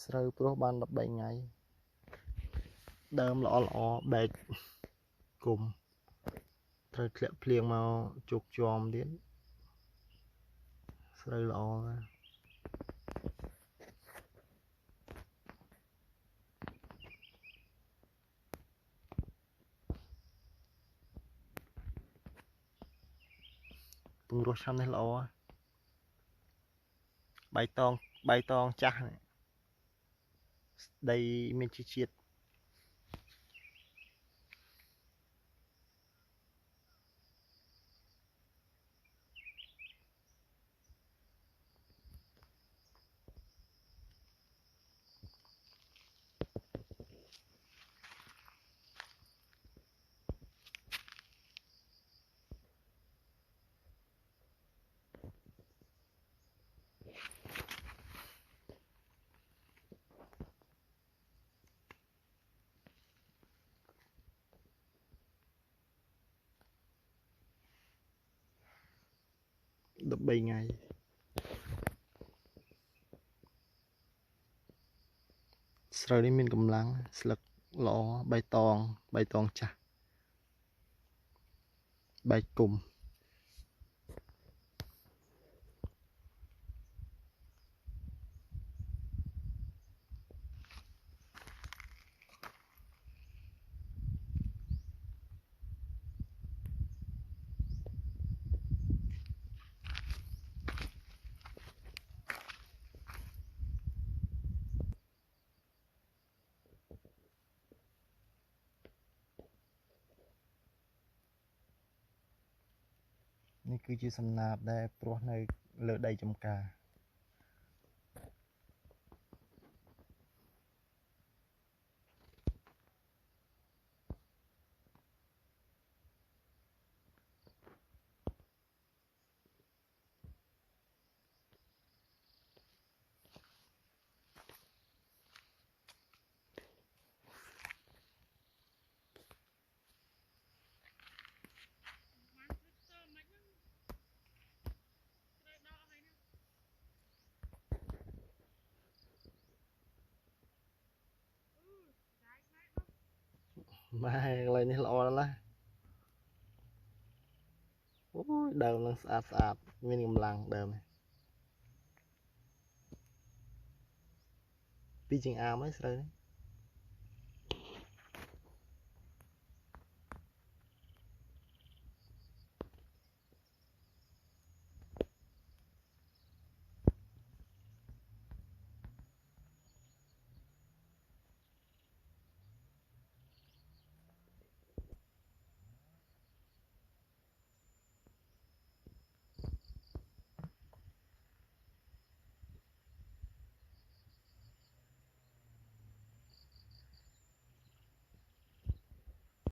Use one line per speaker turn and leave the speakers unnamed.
ស្រូវព្រោះបាន13ថ្ងៃដើមល្អបែកគុំត្រូវធ្លាក់ភ្លៀងមកជោគជាំទៀតស្រូវល្អណាស់ពងរស់ឆ្នាំនេះល្អបៃតងចាស់ដីមានជីជាតិ13ថ្ងៃស្រូវនេះមានកម្លាំងស្លឹកល្អបៃតងចាស់បែកគុំនេះគឺជាសំណាបដែលព្រោះនៅលើដីចម្ការម៉ែកន្លែងនេះល្អណាស់អូយដើមនឹងស្អាតមានកម្លាំងដើមពីជាងអាមហើយស្រូវនេះ